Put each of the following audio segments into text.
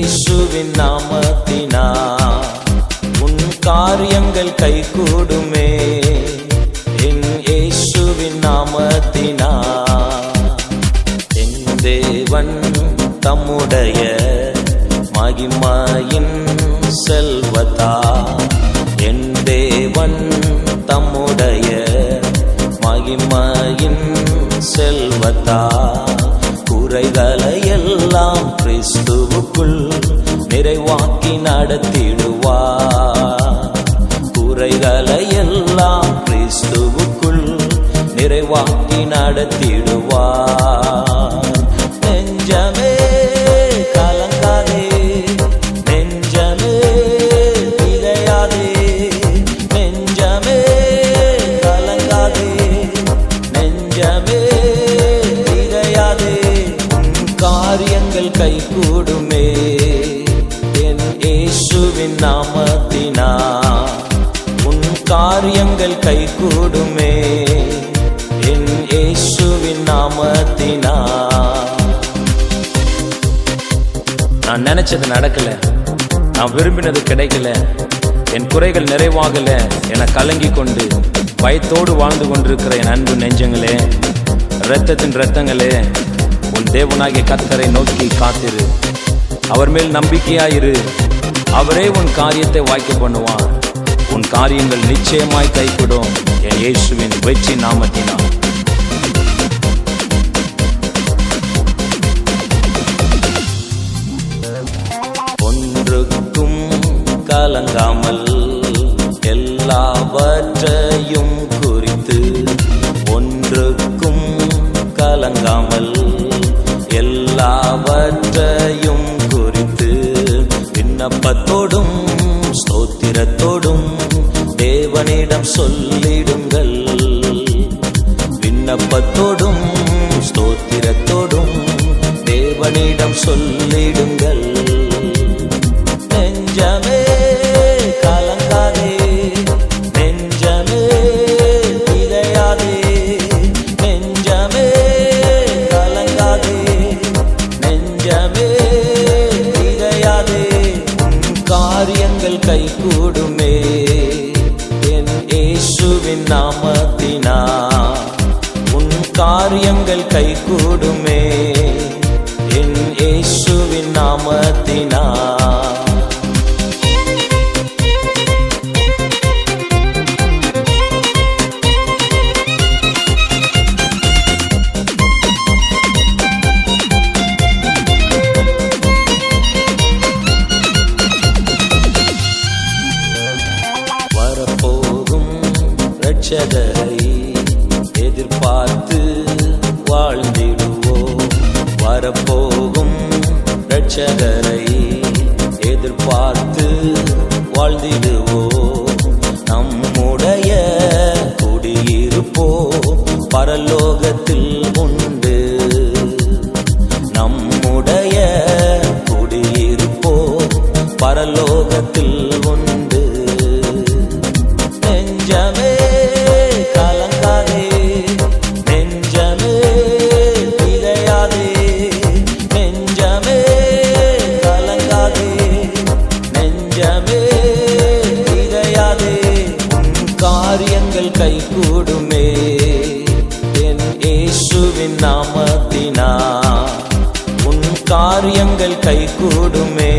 இயேசுவின் நாமத்தினால் உன் காரியங்கள் கைகூடுமே. என் இயேசுவின் நாமத்தினால் என் தேவன் தம்முடைய மகிமையின் செல்வத்தா, என் தேவன் தம்முடைய மகிமையின் செல்வத்தா குறைகளை எல்லாம் கிறிஸ்துவுக்குள் நிறைவாக்கி நடத்திடுவார். குறைகளை எல்லாம் கிறிஸ்துவுக்குள் நிறைவாக்கி நடத்திடுவார். நெஞ்சமே கலங்காதே, நெஞ்சமே திகையாதே, நெஞ்சமே கலங்காதே, நெஞ்சமே திகையாதே, உன் காரியங்கள் கைகூடுமே. என் இயேசுவின் நாமத்தினால் உன் காரியங்கள் கைகூடுமே. என் இயேசுவின் நாமத்தினால். நான் நினைச்சது நடக்கல, நான் விரும்பினது கிடைக்கல, என் குறைகள் நிறைவாகல என கலங்கி கொண்டு பயத்தோடு வாழ்ந்து கொண்டிருக்கிற என் அன்பு நெஞ்சங்களே, இரத்தத்தின் இரத்தங்களே, உன் தேவனாகிய கர்த்தரை நோக்கி காத்திரு. அவர் மேல் நம்பிக்கையாயிரு. அவரே உன் காரியத்தை வாய்க்க பண்ணுவார். உன் காரியங்கள் நிச்சயமாய் கைகூடும் என் இயேசுவின் வெற்றி நாமத்தினால். ஒன்றுக்கும் கலங்காமல் எல்லாவற்றையும் குறித்து, ஒன்றுக்கும் கலங்காமல் எல்லாவற்றையும் குறித்து விண்ணப்பத்தோடும் ஸ்தோத்திரத்தோடும் தேவனிடம் சொல்லிடுங்கள். விண்ணப்பத்தோடும் ஸ்தோத்திரத்தோடும் தேவனிடம் சொல்லிடுங்கள். நெஞ்சமே கலங்காதே, நெஞ்சமே திகையாதே, நெஞ்சமே கலங்காதே, நெஞ்சமே திகையாதே, உன் காரியங்கள் கைகூடுமே. என் இயேசுவின் நாமத்தினால் உன் காரியங்கள் கைகூடுமே. என் இயேசுவின் நாமத்தினால். வரப்போகும் இரட்சகரை எதிர்பார்த்து வாழ்ந்திடுவோம். வரப்போகும் இரட்சகரை எதிர்பார்த்து வாழ்ந்திடுவோம். நம்முடைய குடியிருப்போ பரலோகத்தில் உண்டு. நம்முடைய குடியிருப்போ பரலோகத்தில் உண்டு. நெஞ்சமே கலங்காதே, நெஞ்சமே திகையாதே, நெஞ்சமே கலங்காதே, நெஞ்சமே திகையாதே, உன் காரியங்கள் கைகூடுமே. என் இயேசுவின் நாமத்தினால் உன் காரியங்கள் கைகூடுமே.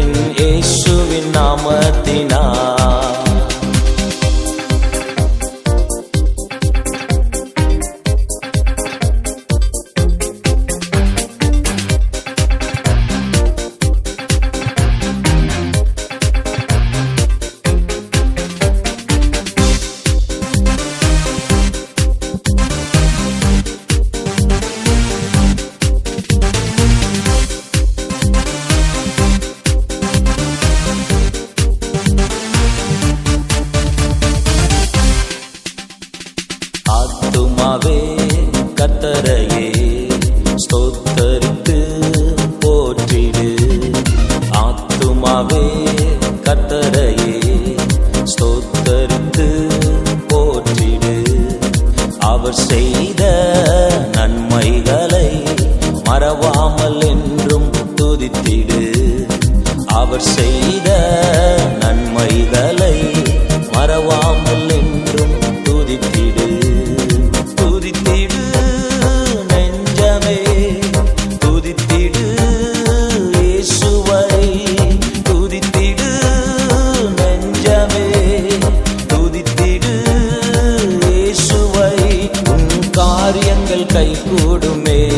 என் இயேசுவின் நாமத்தினால். ஆத்துமாவே கர்த்தரையே ஸ்தோத்தரித்து போற்றிடு. ஆத்துமாவே கர்த்தரையே ஸ்தோத்தரித்து போற்றிடு. அவர் செய்த நன்மைகளை மறவாமல் என்றும் துதி துதித்திடு. அவர் செய்த நன்மைகளை மறவாமல் என்றும் துதித்திடு. துதித்திடு நெஞ்சமே, துதித்திடு இயேசுவை. துதித்திடு நெஞ்சமே, துதித்திடு இயேசுவை. உன் காரியங்கள் கைகூடுமே,